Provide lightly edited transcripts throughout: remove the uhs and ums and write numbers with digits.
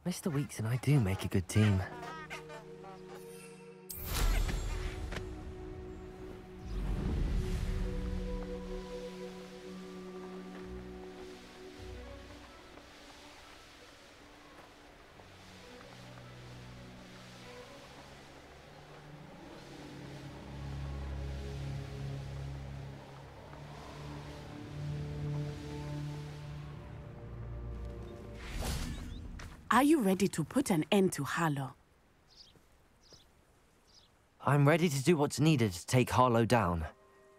Mr. Weeks and I do make a good team. Are you ready to put an end to Harlow? I'm ready to do what's needed to take Harlow down.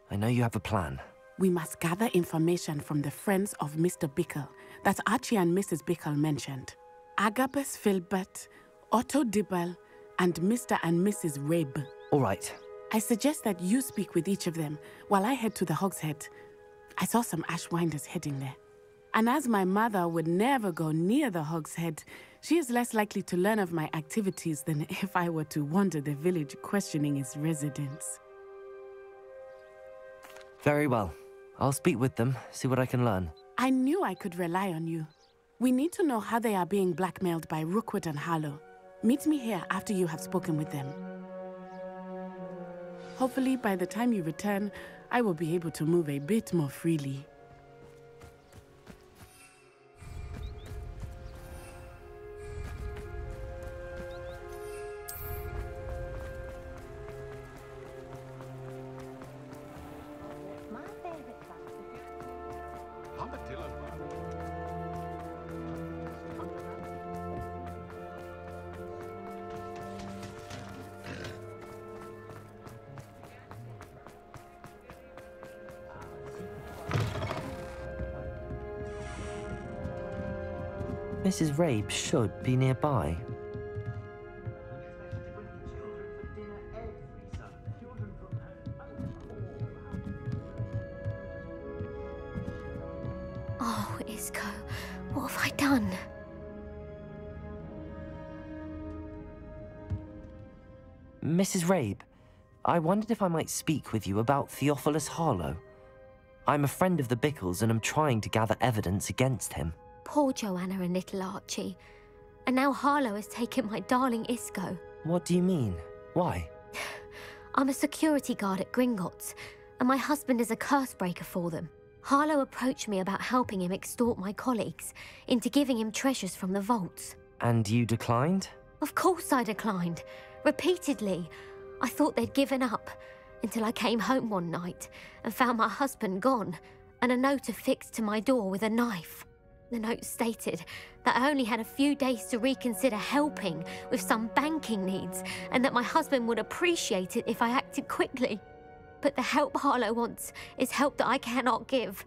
I know you have a plan. We must gather information from the friends of Mr. Bickle that Archie and Mrs. Bickle mentioned. Agabus Filbert, Otto Dibble, and Mr. and Mrs. Rabe. All right. I suggest that you speak with each of them while I head to the Hogshead. I saw some Ashwinders heading there. And as my mother would never go near the Hogshead, she is less likely to learn of my activities than if I were to wander the village questioning its residents. Very well. I'll speak with them, see what I can learn. I knew I could rely on you. We need to know how they are being blackmailed by Rookwood and Harlow. Meet me here after you have spoken with them. Hopefully, by the time you return, I will be able to move a bit more freely. Mrs. Rabe should be nearby. Oh, Isco, what have I done? Mrs. Rabe, I wondered if I might speak with you about Theophilus Harlow. I'm a friend of the Bickles and am trying to gather evidence against him. Poor Joanna and little Archie. And now Harlow has taken my darling Isco. What do you mean? Why? I'm a security guard at Gringotts, and my husband is a curse breaker for them. Harlow approached me about helping him extort my colleagues into giving him treasures from the vaults. And you declined? Of course I declined. Repeatedly. I thought they'd given up, until I came home one night and found my husband gone, and a note affixed to my door with a knife. The note stated that I only had a few days to reconsider helping with some banking needs, and that my husband would appreciate it if I acted quickly. But the help Harlow wants is help that I cannot give,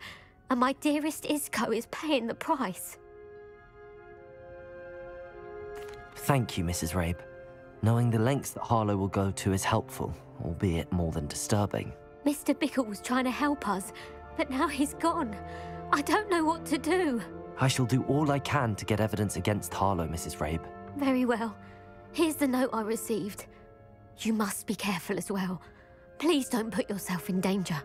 and my dearest Isco is paying the price. Thank you, Mrs. Rabe. Knowing the lengths that Harlow will go to is helpful, albeit more than disturbing. Mr. Bickle was trying to help us, but now he's gone. I don't know what to do. I shall do all I can to get evidence against Harlow, Mrs. Rabe. Very well. Here's the note I received. You must be careful as well. Please don't put yourself in danger.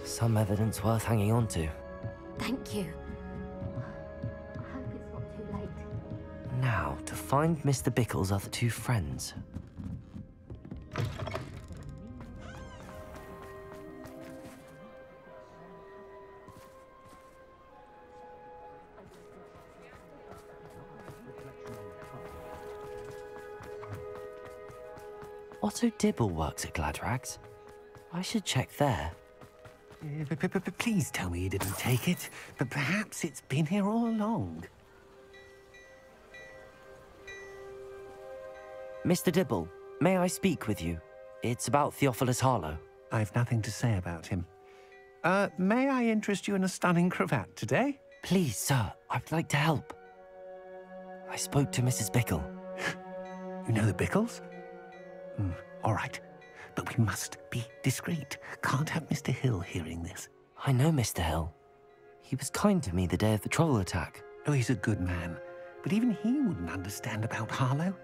Some evidence worth hanging on to. Thank you. I hope it's not too late. Now, to find Mr. Bickle's other two friends. Otto Dibble works at Gladrags. I should check there. Please tell me you didn't take it. But perhaps it's been here all along. Mr. Dibble, may I speak with you? It's about Theophilus Harlow. I've nothing to say about him. May I interest you in a stunning cravat today? Please, sir, I'd like to help. I spoke to Mrs. Bickle. You know the Bickles? All right. But we must be discreet. Can't have Mr. Hill hearing this. I know Mr. Hill. He was kind to me the day of the troll attack. Oh, he's a good man. But even he wouldn't understand about Harlow.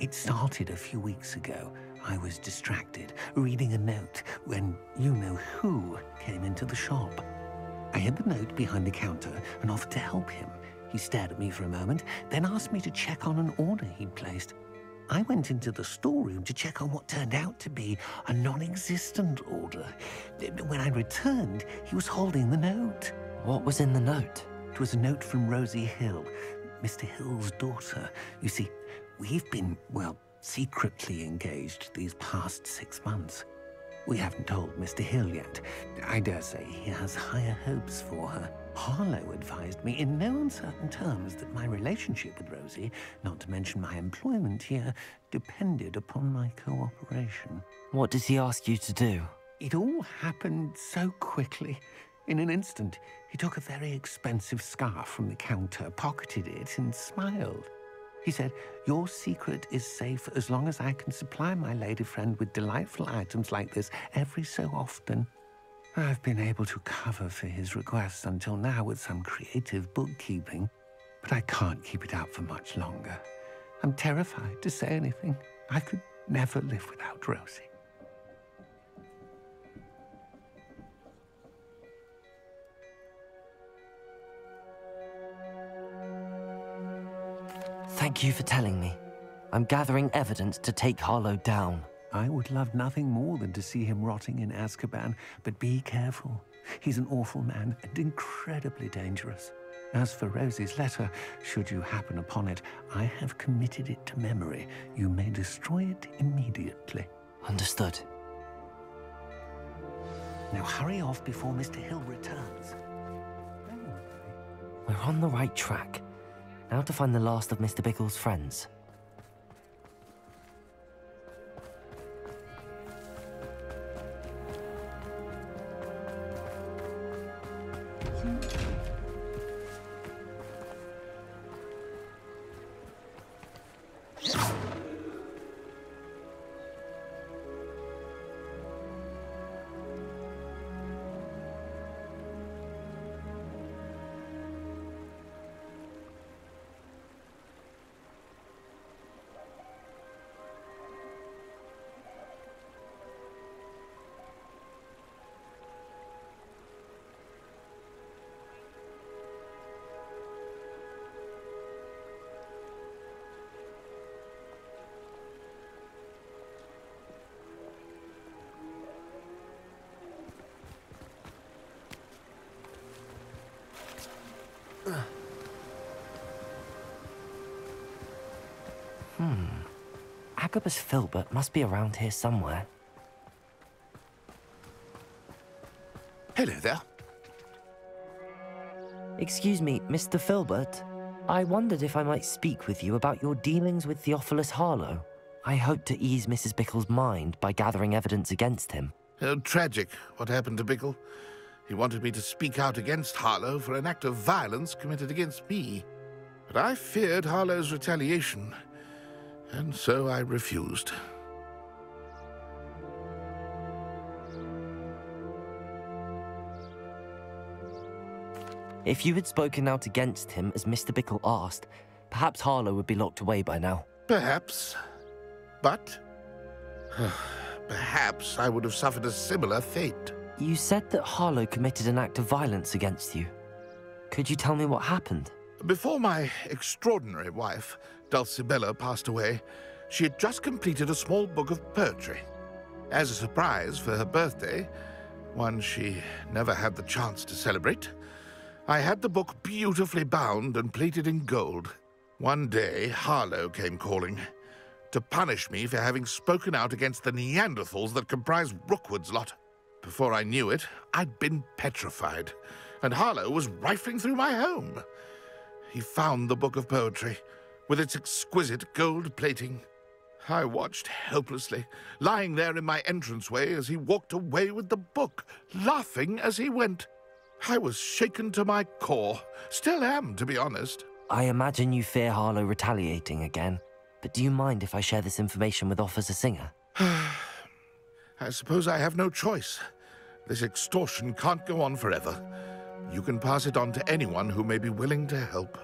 It started a few weeks ago. I was distracted, reading a note, when you-know-who came into the shop. I hid the note behind the counter and offered to help him. He stared at me for a moment, then asked me to check on an order he'd placed. I went into the storeroom to check on what turned out to be a non-existent order. When I returned, he was holding the note. What was in the note? It was a note from Rosie Hill, Mr. Hill's daughter. You see, we've been, well, secretly engaged these past 6 months. We haven't told Mr. Hill yet. I dare say he has higher hopes for her. Harlow advised me in no uncertain terms that my relationship with Rosie, not to mention my employment here, depended upon my cooperation. What did he ask you to do? It all happened so quickly. In an instant, he took a very expensive scarf from the counter, pocketed it, and smiled. He said, "Your secret is safe as long as I can supply my lady friend with delightful items like this every so often." I've been able to cover for his requests until now with some creative bookkeeping, but I can't keep it out for much longer. I'm terrified to say anything. I could never live without Rosie. Thank you for telling me. I'm gathering evidence to take Harlow down. I would love nothing more than to see him rotting in Azkaban, but be careful. He's an awful man and incredibly dangerous. As for Rosie's letter, should you happen upon it, I have committed it to memory. You may destroy it immediately. Understood. Now hurry off before Mr. Hill returns. We're on the right track. Now to find the last of Mr. Bickle's friends. Agabus Filbert must be around here somewhere. Hello there. Excuse me, Mr. Filbert. I wondered if I might speak with you about your dealings with Theophilus Harlow. I hope to ease Mrs. Bickle's mind by gathering evidence against him. Tragic, what happened to Bickle. He wanted me to speak out against Harlow for an act of violence committed against me. But I feared Harlow's retaliation, and so I refused. If you had spoken out against him as Mr. Bickle asked, perhaps Harlow would be locked away by now. Perhaps. But perhaps I would have suffered a similar fate. You said that Harlow committed an act of violence against you. Could you tell me what happened? Before my extraordinary wife, Dulcibella, passed away, she had just completed a small book of poetry. As a surprise for her birthday, one she never had the chance to celebrate, I had the book beautifully bound and plated in gold. One day, Harlow came calling to punish me for having spoken out against the Neanderthals that comprise Rookwood's lot. Before I knew it, I'd been petrified, and Harlow was rifling through my home. He found the book of poetry, with its exquisite gold plating. I watched helplessly, lying there in my entranceway as he walked away with the book, laughing as he went. I was shaken to my core, still am, to be honest. I imagine you fear Harlow retaliating again, but do you mind if I share this information with Officer Singer? I suppose I have no choice. This extortion can't go on forever. You can pass it on to anyone who may be willing to help.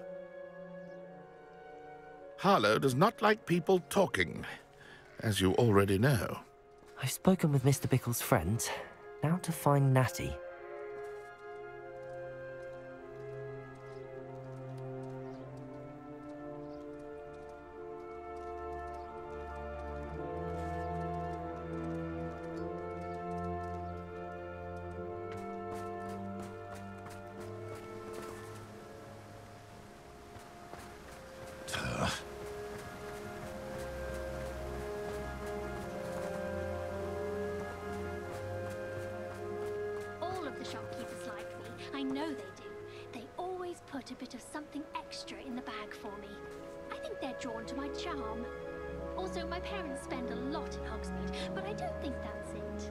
Harlow does not like people talking, as you already know. I've spoken with Mr. Bickle's friends. Now to find Natty. All of the shopkeepers like me. I know they do. They always put a bit of something extra in the bag for me. I think they're drawn to my charm. Also, my parents spend a lot in Hogsmeade, but I don't think that's it.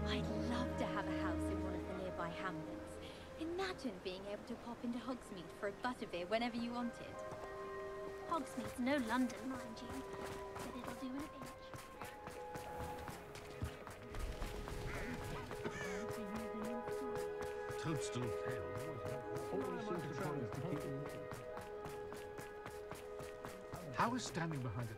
I'd love to have a house in one of the nearby hamlets. Imagine being able to pop into Hogsmeade for a butterbeer whenever you wanted. Hogsmeade's no London, mind you, but it'll do in a pinch. Toadstool tail. How is standing behind it?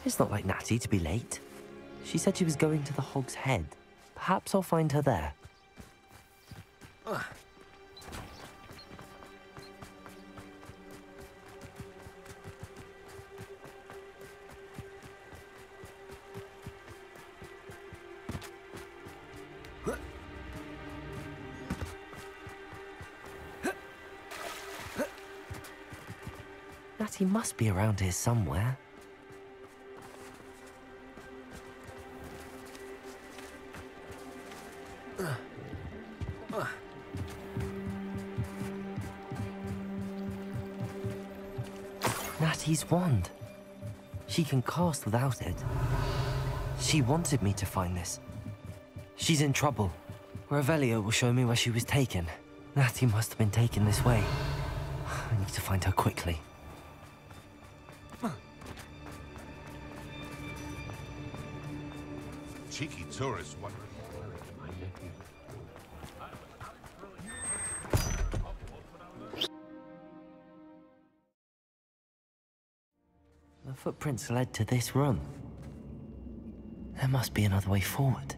It's not like Natty to be late. She said she was going to the Hog's Head. Perhaps I'll find her there. Natty must be around here somewhere. Natty's wand. She can cast without it. She wanted me to find this. She's in trouble. Revelio will show me where she was taken. Natty must have been taken this way. I need to find her quickly. Cheeky tourists wondering where my nephew. The footprints led to this room. There must be another way forward.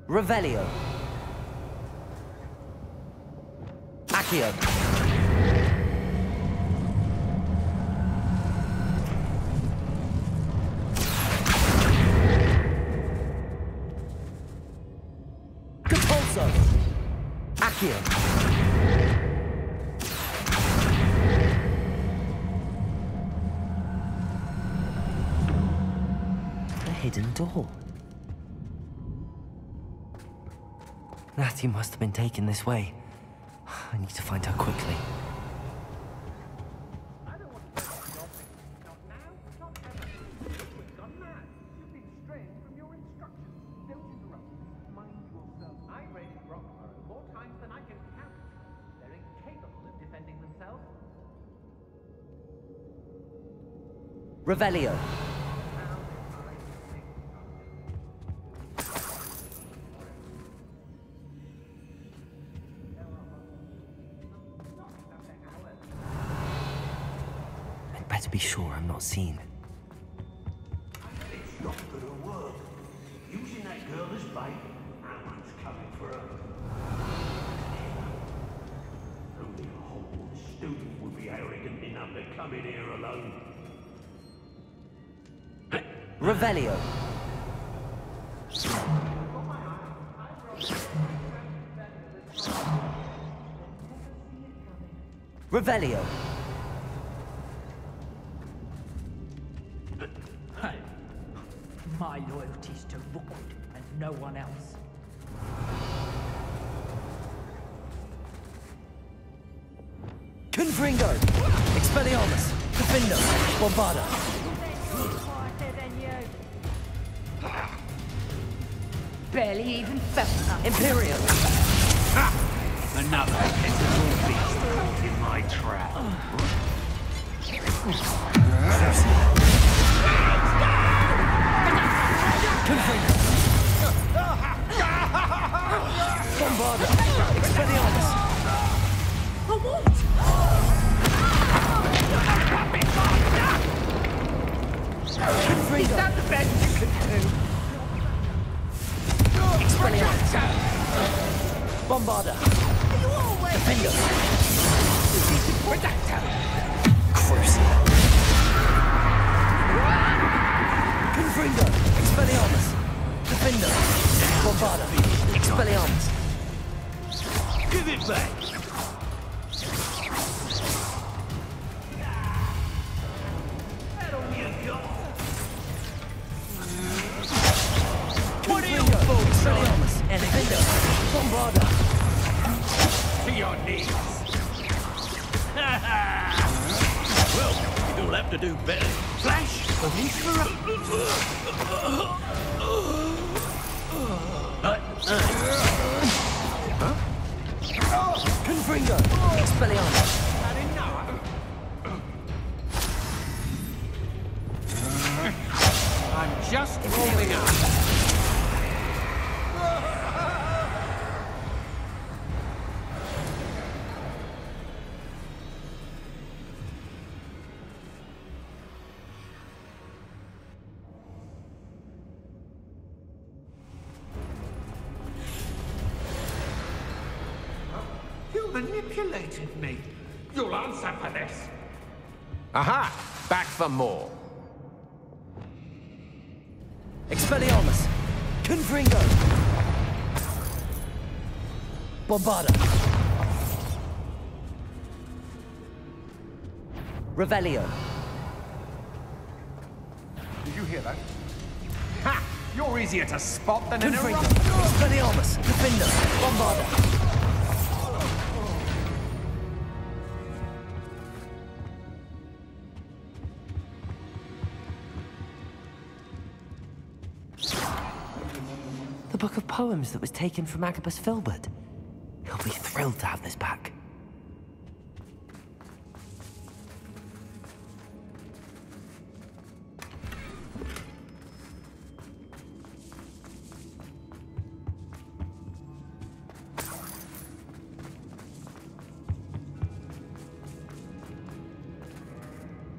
Revelio. Accio. Compulso. Accio. The hidden door. Natty must have been taken this way. I need to find her quickly. Revelio. I'd better be sure I'm not seen. It's not gonna work. Using that girl as bait, Alan's coming for her. Only a whole student would be arrogant enough to come in here alone. Revelio. Revelio. Hey, my loyalty's to Rookwood and no one else. Confringo. Expelliarmus. Defender. Bombarda. Barely even felt that. Imperium. Another pitiful beast caught in my trap. Confringo. Bombarda. Expelliarmus. For what? Confringo. Is that the best you can do? Expelliarmus. Bombarda. Defender. Crucible. Confringo. Expelliarmus. Defender. Bombarda. Expelliarmus. Give it back! What are you for, Expelliarmus? Defender. Bombarda. To your knees! Well, you'll have to do better. Flash! Confringo. Expelliarmus. I'm just warming up. You manipulated me. You'll answer for this. Aha! Back for more. Expelliarmus. Confringo. Bombarda. Revelio. Did you hear that? Ha! You're easier to spot than an Confringo. eruptor. Expelliarmus. Defender. Bombarda. The book of poems that was taken from Agabus Filbert. He'll be thrilled to have this back.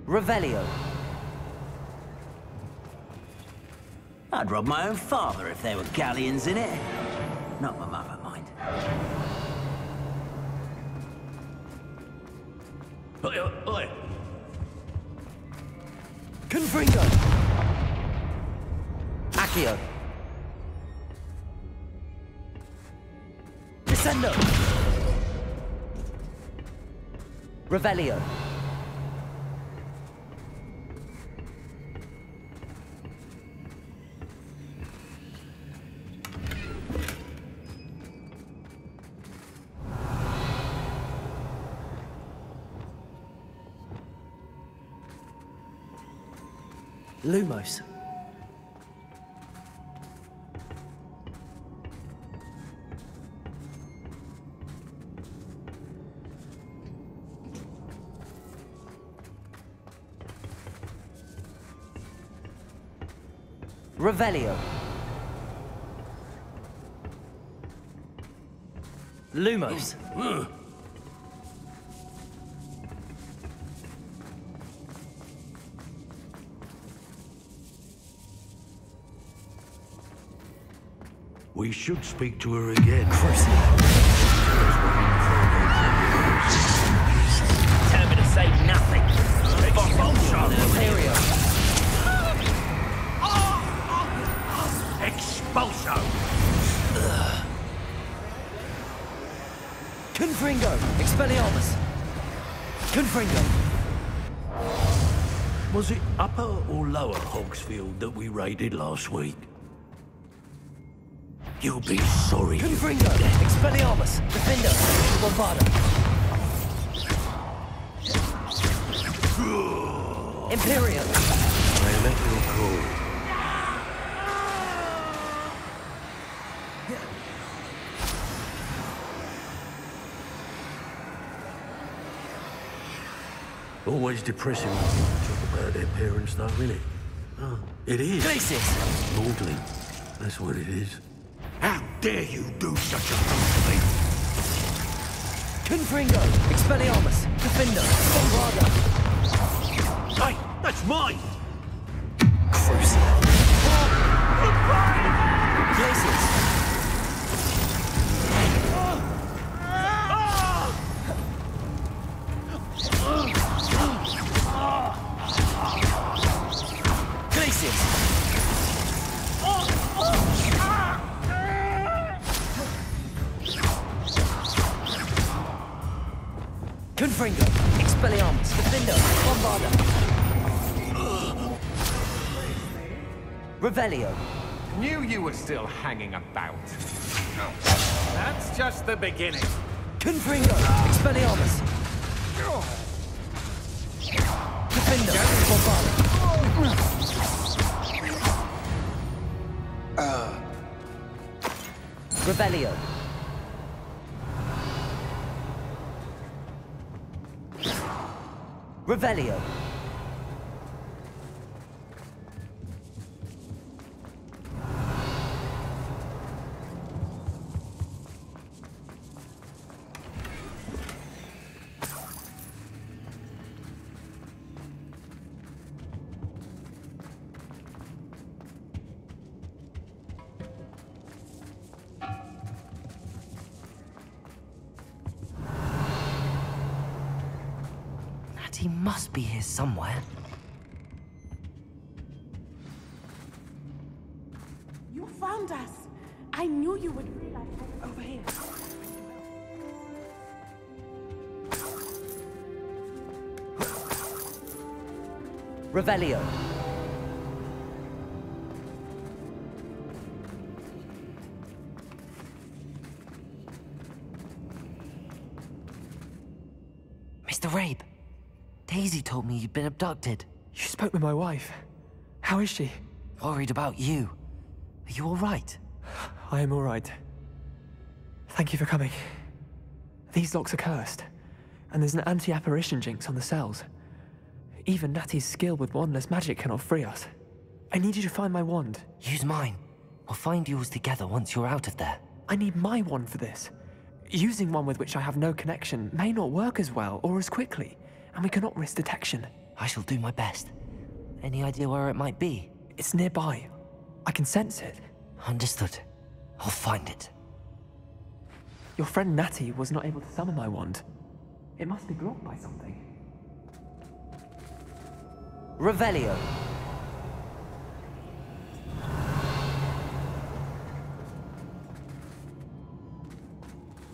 Revelio. I'd rob my own father if there were galleons in it. Not my mother, mind. Oi, oi, oi. Confringo. Accio. Descendo. Revelio. Lumos. Revelio. Lumos. We should speak to her again. Tell me to say nothing. Imperium. Expulso! Confringo. Expelliarmus. Confringo! Was it Upper or Lower Hogsfield that we raided last week? You'll be sorry. Confringo! Expelliarmus! Defender! Bombarda! Imperium! I let you call. Always depressing when people talk about their parents, though, isn't it? Oh, it is. Glacis! Maudlin. That's what it is. How dare you do such a thing to me? Confringo! Expelliarmus! Defender! Bombarda! Hey, that's mine! Crucial! Glacis! Confringo! Expelliarmus! Defender! Bombarda! Revelio! Knew you were still hanging about. That's just the beginning. Confringo! Expelliarmus! Defender! Bombarda! Revelio! Revelio! He must be here somewhere. You found us. I knew you would realize it. Over here. Revelio. Mr. Rabe. Daisy told me you'd been abducted. You spoke with my wife. How is she? Worried about you. Are you all right? I am all right. Thank you for coming. These locks are cursed, and there's an anti-apparition jinx on the cells. Even Natty's skill with wandless magic cannot free us. I need you to find my wand. Use mine. We'll find yours together once you're out of there. I need my wand for this. Using one with which I have no connection may not work as well or as quickly. And we cannot risk detection. I shall do my best. Any idea where it might be? It's nearby. I can sense it. Understood. I'll find it. Your friend Natty was not able to summon my wand. It must be blocked by something. Revelio.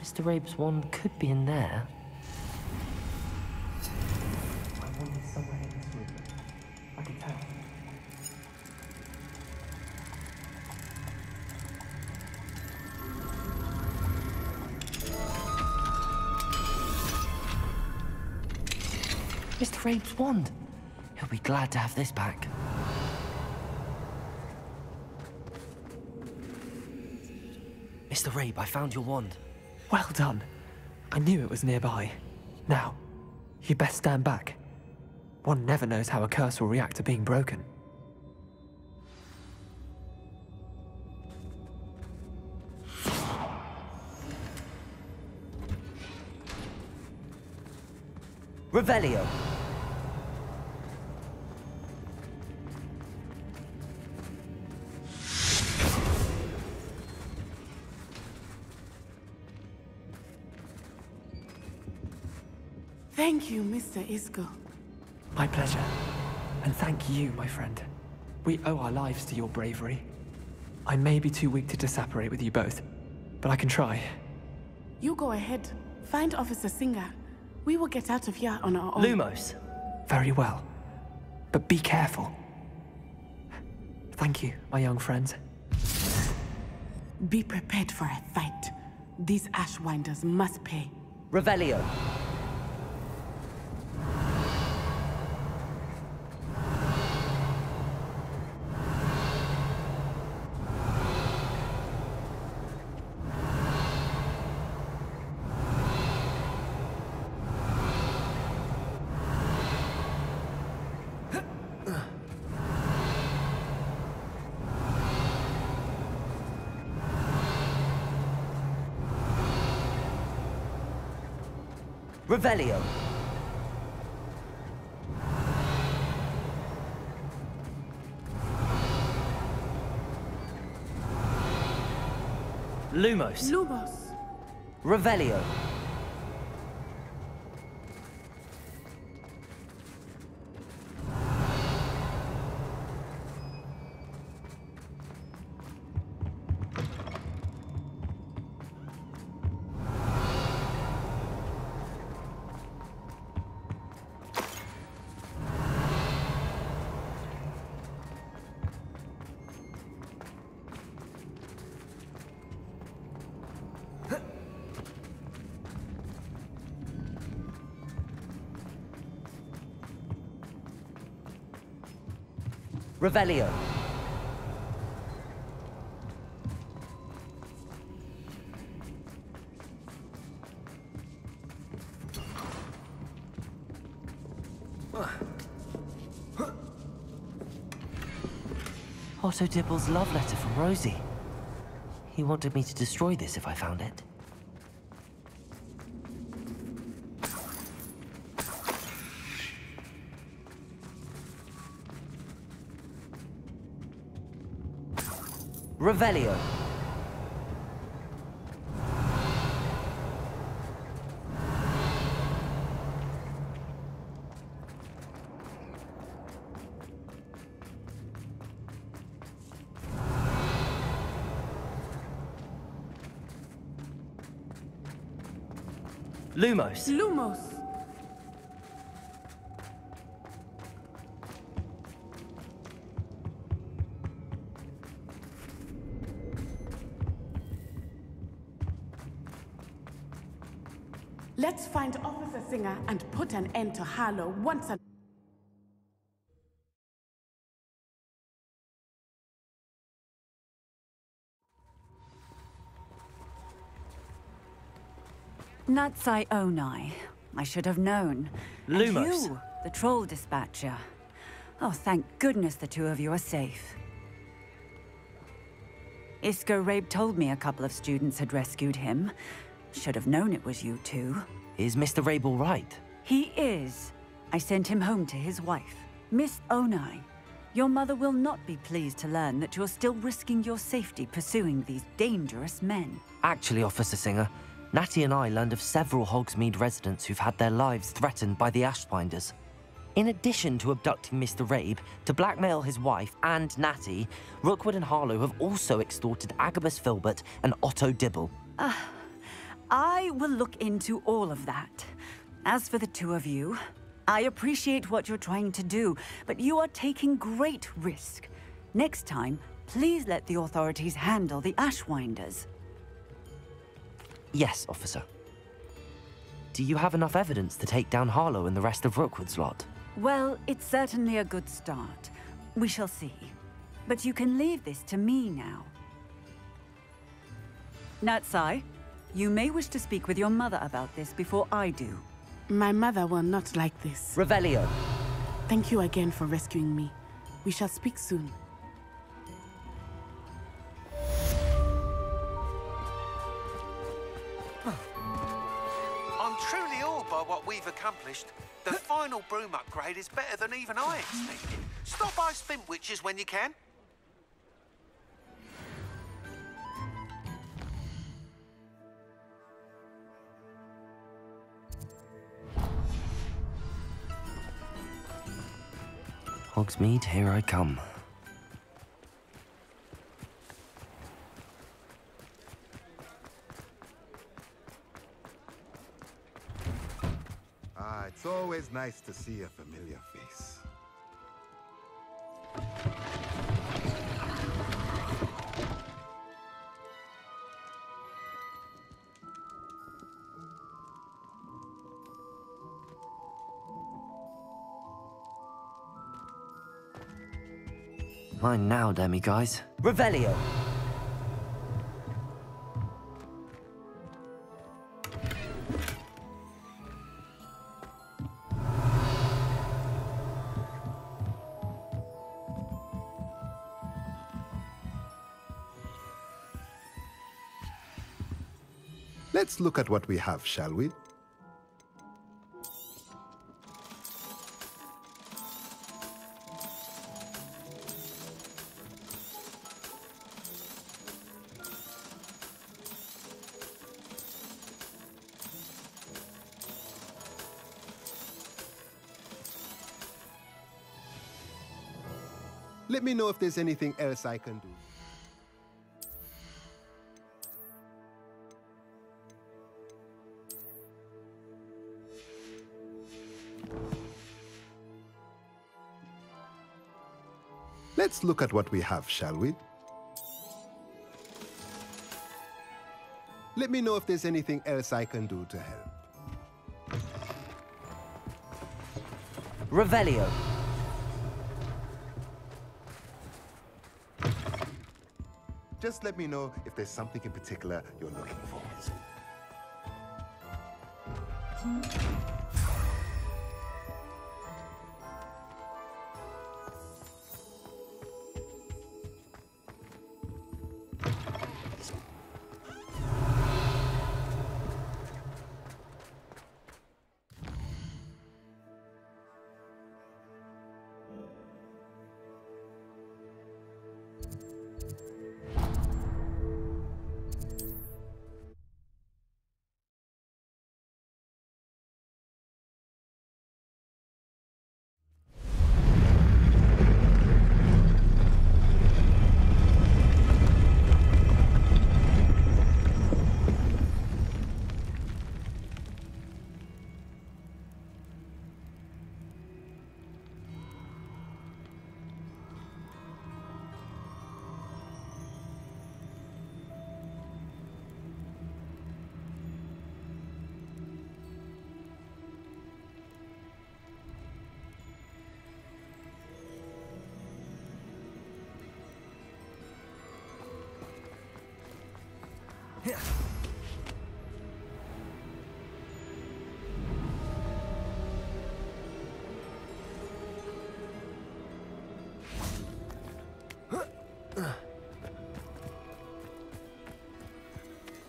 Mr. Rabe's wand could be in there. Somewhere in this room. I can tell. Mr. Rabe's wand. He'll be glad to have this back. Mr. Rabe, I found your wand. Well done. I knew it was nearby. Now, you best stand back. One never knows how a curse will react to being broken. Revelio. Thank you, Mr. Isco. My pleasure. And thank you, my friend. We owe our lives to your bravery. I may be too weak to disapparate with you both, but I can try. You go ahead. Find Officer Singer. We will get out of here on our own. Lumos. Very well. But be careful. Thank you, my young friends. Be prepared for a fight. These Ashwinders must pay. Revelio. Revelio. Lumos. Lumos. Revelio. Revelio. Otto Dibble's love letter from Rosie. He wanted me to destroy this if I found it. Revelio. Lumos. Lumos. Let's find Officer Singer and put an end to Harlow once and... Natsai Onai. I should have known. And Lumos. you, the troll dispatcher. Oh, thank goodness the two of you are safe. Isco Rabe told me a couple of students had rescued him. Should have known it was you two. Is Mr. Rabe all right? He is. I sent him home to his wife. Miss Onai, your mother will not be pleased to learn that you're still risking your safety pursuing these dangerous men. Actually, Officer Singer, Natty and I learned of several Hogsmeade residents who've had their lives threatened by the Ashbinders. In addition to abducting Mr. Rabe, to blackmail his wife and Natty, Rookwood and Harlow have also extorted Agabus Filbert and Otto Dibble. I will look into all of that. As for the two of you, I appreciate what you're trying to do, but you are taking great risk. Next time, please let the authorities handle the Ashwinders. Yes, officer. Do you have enough evidence to take down Harlow and the rest of Rookwood's lot? Well, it's certainly a good start. We shall see. But you can leave this to me now. Natsai, you may wish to speak with your mother about this before I do. My mother will not like this. Revelio. Thank you again for rescuing me. We shall speak soon. I'm truly awed by what we've accomplished. The final broom upgrade is better than even I expected. Stop by Spintwitches when you can. Hogsmeade, here I come. Ah, it's always nice to see a familiar face. Mine now, demiguise. Revelio. Let's look at what we have, shall we? Let me know if there's anything else I can do. Let's look at what we have, shall we? Let me know if there's anything else I can do to help. Revelio. Just let me know if there's something in particular you're looking for.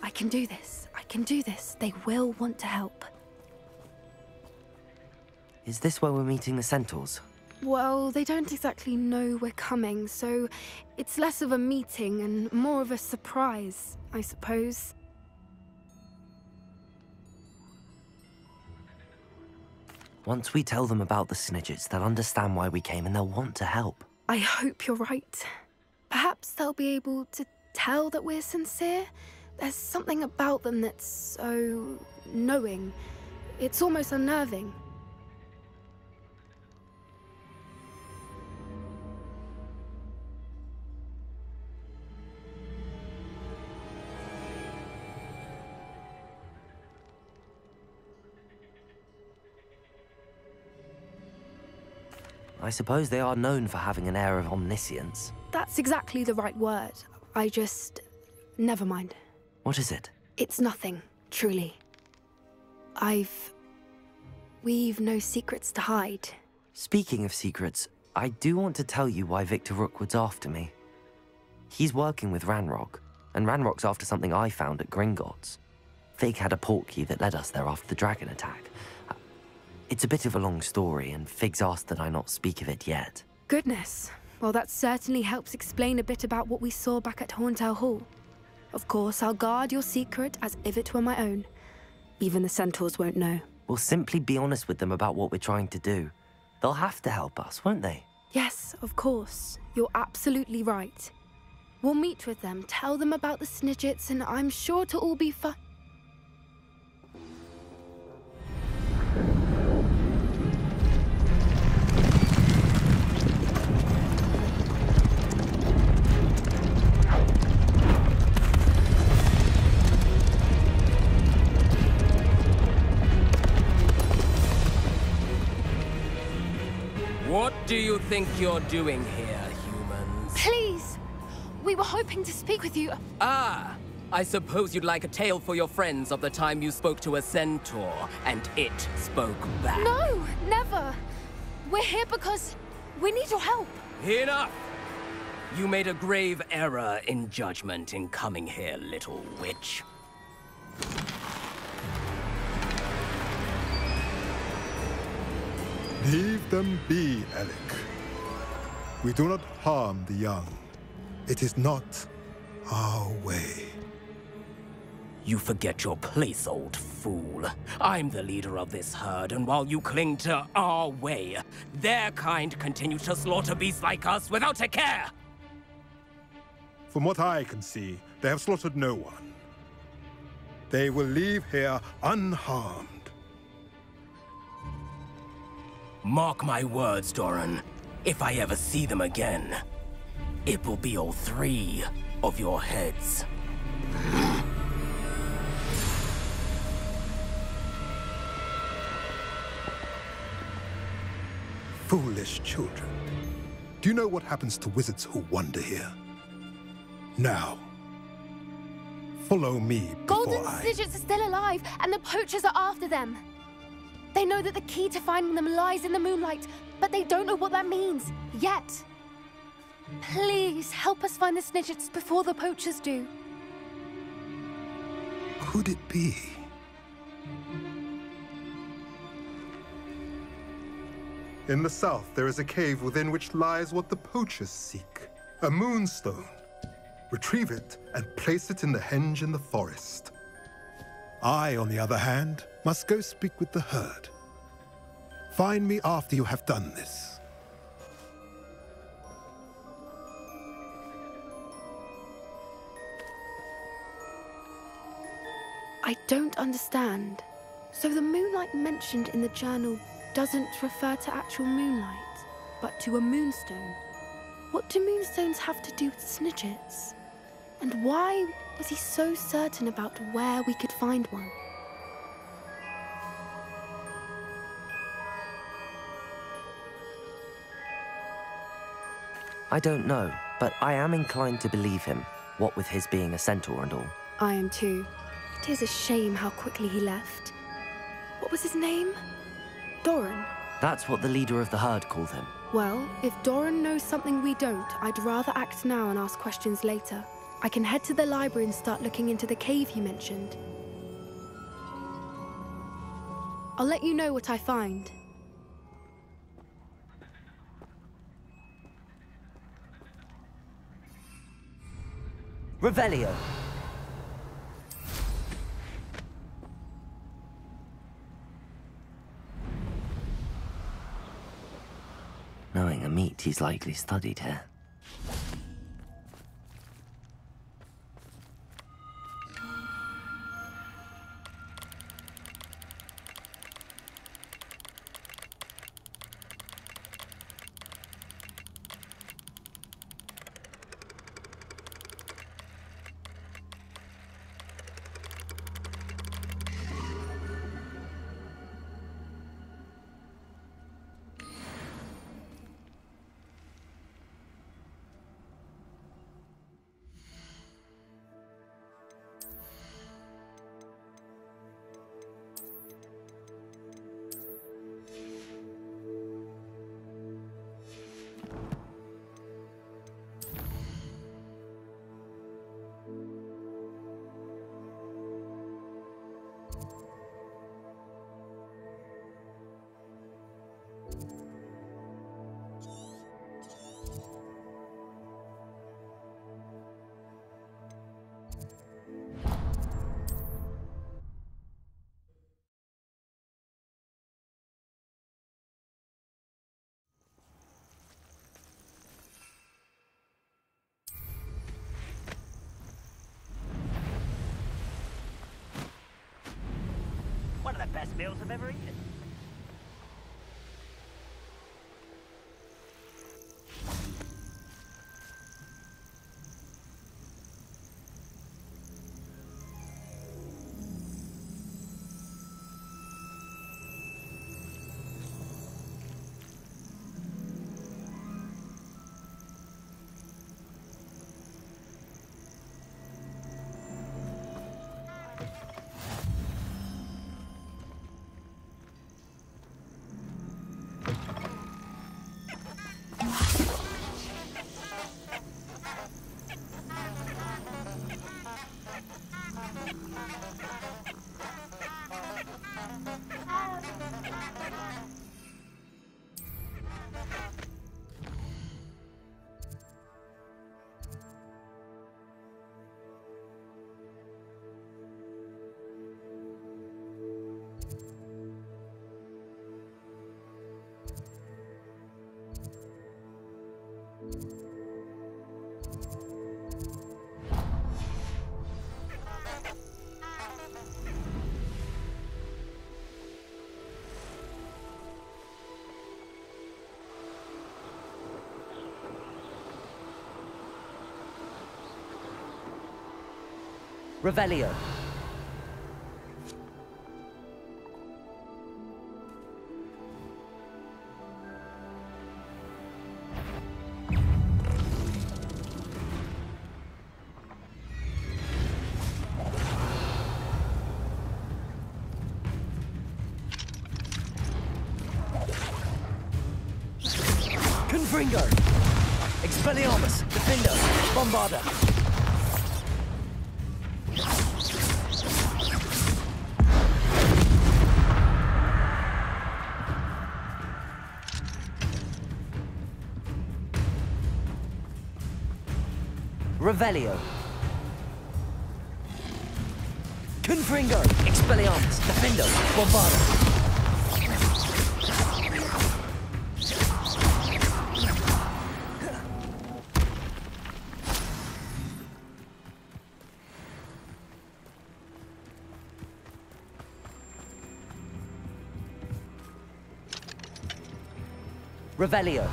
I can do this. I can do this. They will want to help. Is this where we're meeting the Centaurs? Well, they don't exactly know we're coming, so it's less of a meeting and more of a surprise, I suppose. Once we tell them about the Snidgets, they'll understand why we came and they'll want to help. I hope you're right. Perhaps they'll be able to tell that we're sincere. There's something about them that's so knowing. It's almost unnerving. I suppose they are known for having an air of omniscience. That's exactly the right word. I just... never mind. What is it? It's nothing, truly. We've no secrets to hide. Speaking of secrets, I do want to tell you why Victor Rookwood's after me. He's working with Ranrock, and Ranrock's after something I found at Gringotts. Fig had a portkey that led us there after the dragon attack. It's a bit of a long story, and Fig's asked that I not speak of it yet. Goodness. Well, that certainly helps explain a bit about what we saw back at Horntail Hall. Of course, I'll guard your secret as if it were my own. Even the Centaurs won't know. We'll simply be honest with them about what we're trying to do. They'll have to help us, won't they? Yes, of course. You're absolutely right. We'll meet with them, tell them about the Snidgets, and I'm sure it'll all be fine. do you think you're doing here, humans? Please! We were hoping to speak with you. Ah! I suppose you'd like a tale for your friends of the time you spoke to a centaur, and it spoke back. No! Never! We're here because we need your help. Enough! You made a grave error in judgment in coming here, little witch. Leave them be, Alec. We do not harm the young. It is not our way. You forget your place, old fool. I'm the leader of this herd, and while you cling to our way, their kind continue to slaughter beasts like us without a care! From what I can see, they have slaughtered no one. They will leave here unharmed. Mark my words, Doran. If I ever see them again, it will be all 3 of your heads. Foolish children. Do you know what happens to wizards who wander here? Now, follow me before Golden Snidgets are still alive, and the poachers are after them. They know that the key to finding them lies in the moonlight, but they don't know what that means, yet. Please, help us find the Snidgets before the poachers do. Could it be? In the south, there is a cave within which lies what the poachers seek. A moonstone. Retrieve it and place it in the henge in the forest. I, on the other hand, must go speak with the herd. Find me after you have done this. I don't understand. So the moonlight mentioned in the journal doesn't refer to actual moonlight, but to a moonstone. What do moonstones have to do with Snidgets? And why was he so certain about where we could find one? I don't know, but I am inclined to believe him, what with his being a centaur and all. I am too. It is a shame how quickly he left. What was his name? Doran? That's what the leader of the herd called him. Well, if Doran knows something we don't, I'd rather act now and ask questions later. I can head to the library and start looking into the cave you mentioned. I'll let you know what I find. Revelio! Knowing a meat, he's likely studied here. One of the best meals I've ever eaten. Revelio. Confringo! Expelliarmus! Defender! Bombarda! Revelio! Confringo! Expelliarmus! Defender! Bombarda! Revelio.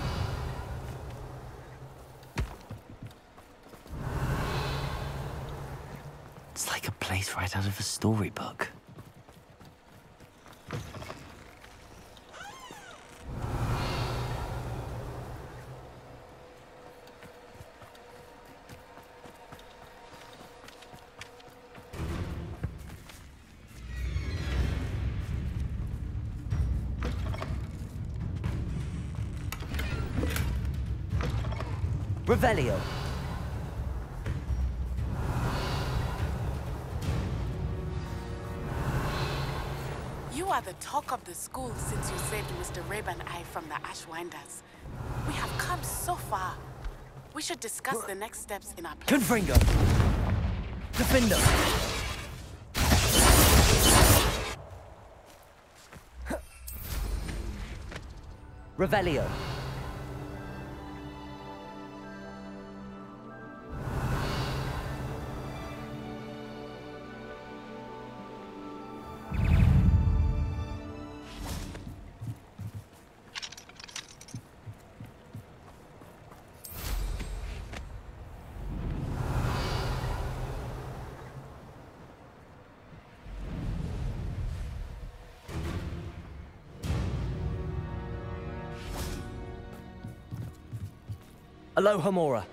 It's like a place right out of a storybook. Revelio. You are the talk of the school since you saved Mr. Rabe and I from the Ashwinders. We have come so far. We should discuss the next steps in our plan. Confringo. Defender. Revelio. Alohomora.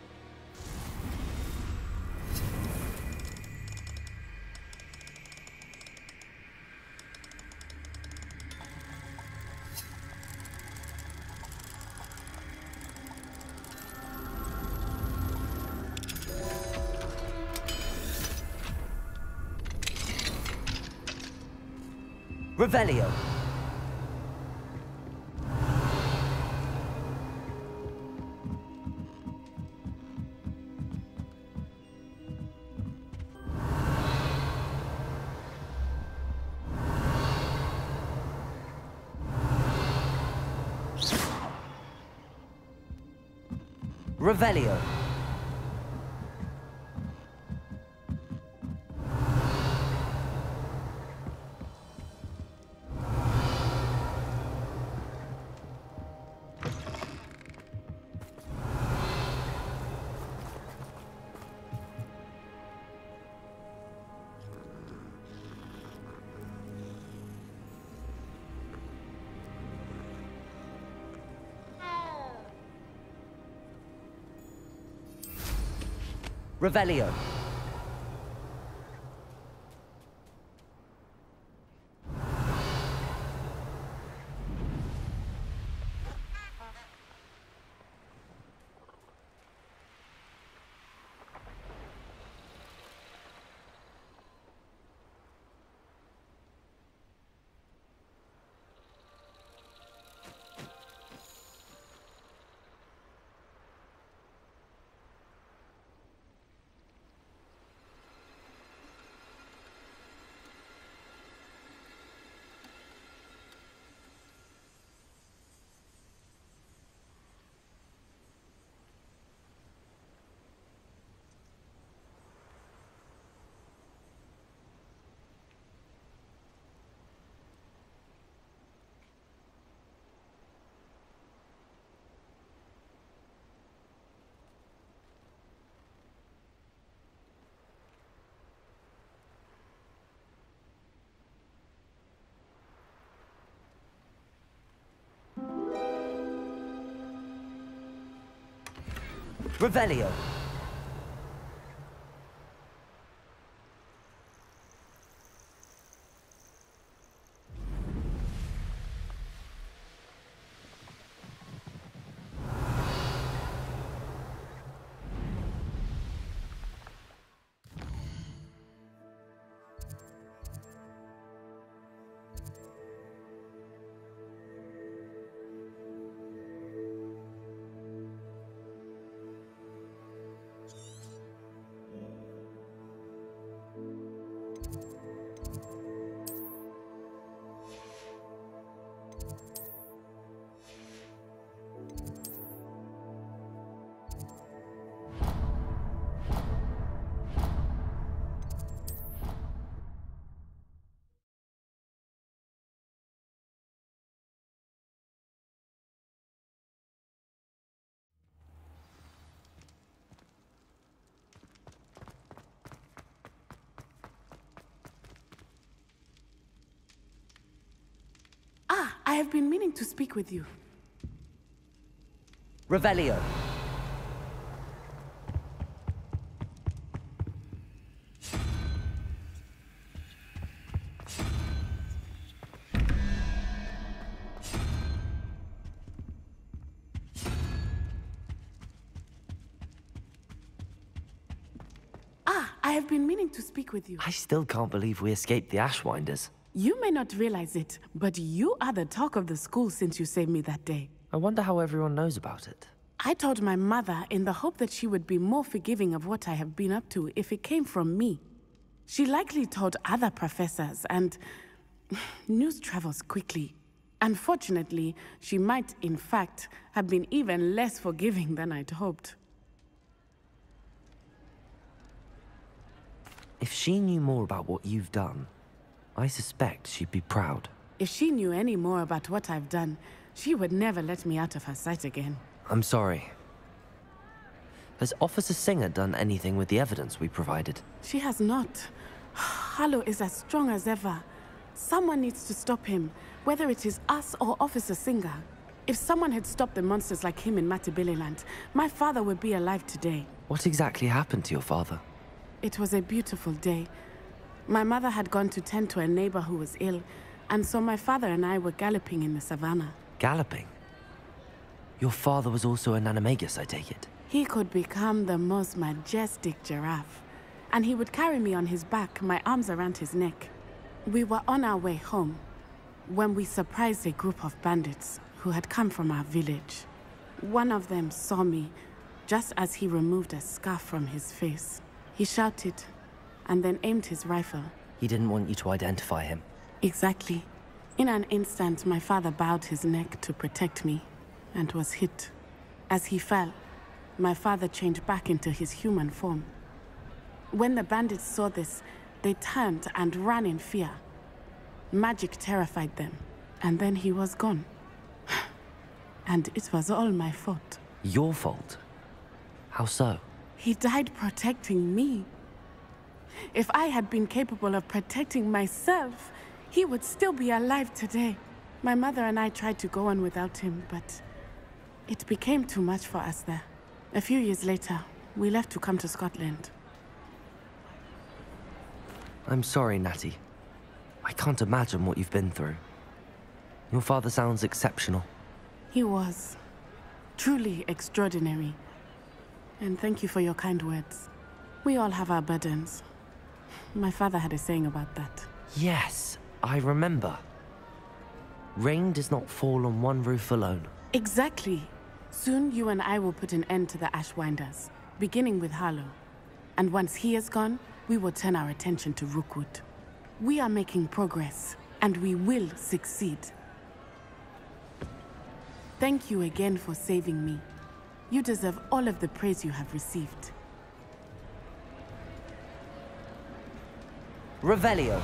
Revelio. Revelio. Revelio. Revelio! I have been meaning to speak with you. Revelio. I have been meaning to speak with you. I still can't believe we escaped the Ashwinders. You may not realize it, but you are the talk of the school since you saved me that day. I wonder how everyone knows about it. I told my mother in the hope that she would be more forgiving of what I have been up to if it came from me. She likely told other professors, and news travels quickly. Unfortunately, she might, in fact, have been even less forgiving than I'd hoped. If she knew more about what you've done, I suspect she'd be proud. If she knew any more about what I've done, she would never let me out of her sight again. I'm sorry. Has Officer Singer done anything with the evidence we provided? She has not. Harlow is as strong as ever. Someone needs to stop him, whether it is us or Officer Singer. If someone had stopped the monsters like him in Matabeleland, my father would be alive today. What exactly happened to your father? It was a beautiful day. My mother had gone to tend to a neighbor who was ill, and so my father and I were galloping in the savannah. Galloping? Your father was also an animagus, I take it? He could become the most majestic giraffe, and he would carry me on his back, my arms around his neck. We were on our way home when we surprised a group of bandits who had come from our village. One of them saw me just as he removed a scarf from his face. He shouted and then aimed his rifle. He didn't want you to identify him. Exactly. In an instant, my father bowed his neck to protect me and was hit. As he fell, my father changed back into his human form. When the bandits saw this, they turned and ran in fear. Magic terrified them, and then he was gone. And it was all my fault. Your fault? How so? He died protecting me. If I had been capable of protecting myself, he would still be alive today. My mother and I tried to go on without him, but it became too much for us there. A few years later, we left to come to Scotland. I'm sorry, Natty. I can't imagine what you've been through. Your father sounds exceptional. He was. Truly extraordinary. And thank you for your kind words. We all have our burdens. My father had a saying about that. Yes, I remember. Rain does not fall on one roof alone. Exactly. Soon you and I will put an end to the Ashwinders, beginning with Harlow. And once he is gone, we will turn our attention to Rookwood. We are making progress, and we will succeed. Thank you again for saving me. You deserve all of the praise you have received. Revelio.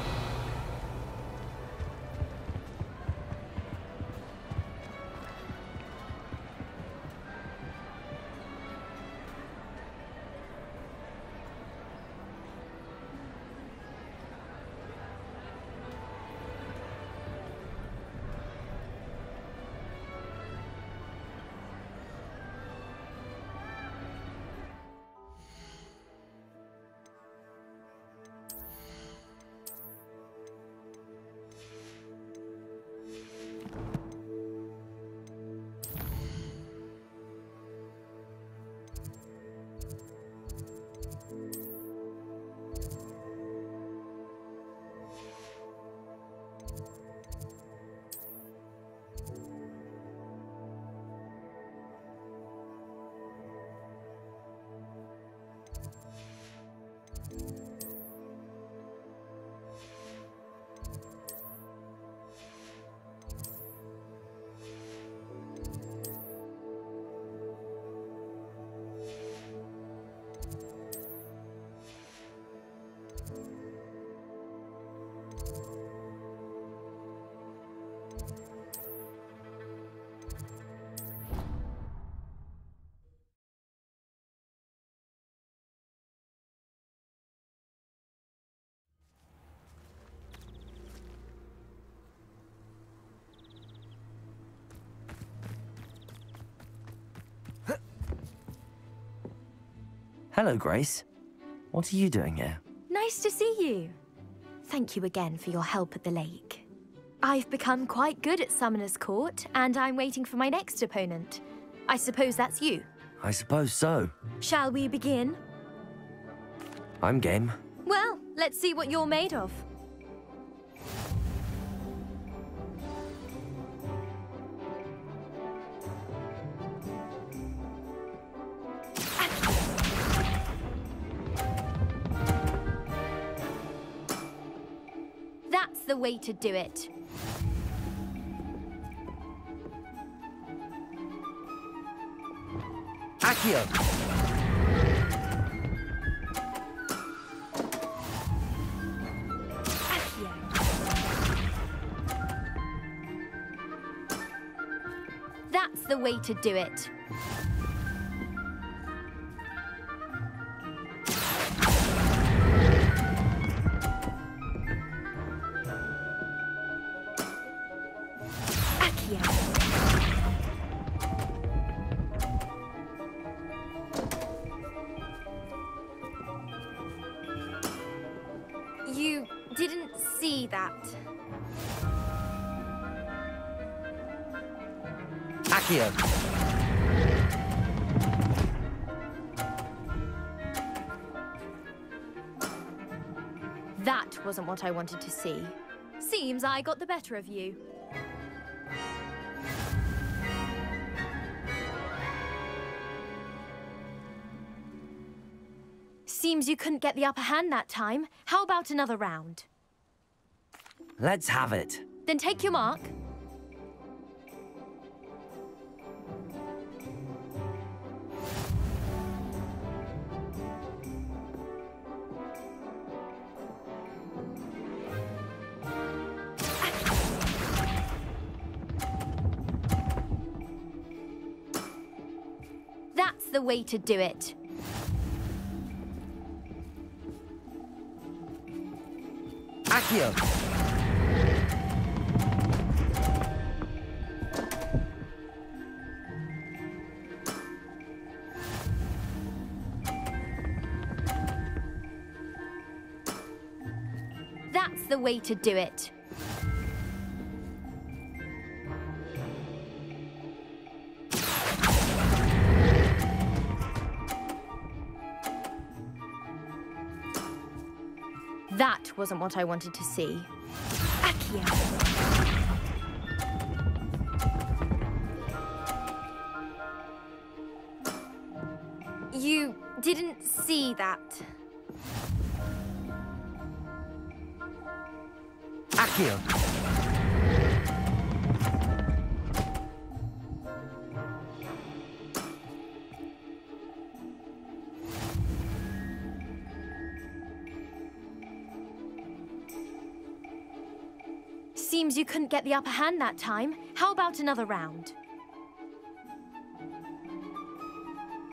Hello, Grace. What are you doing here? Nice to see you. Thank you again for your help at the lake. I've become quite good at Summoner's Court, and I'm waiting for my next opponent. I suppose that's you. I suppose so. Shall we begin? I'm game. Well, let's see what you're made of. That's the way to do it. Accio! That's the way to do it. You didn't see that. Accio! That wasn't what I wanted to see. Seems I got the better of you. Seems you couldn't get the upper hand that time. How about another round? Let's have it. Then take your mark. That's the way to do it. Accio! That's the way to do it. That wasn't what I wanted to see. Accio. You didn't see that. Accio! Seems you couldn't get the upper hand that time. How about another round?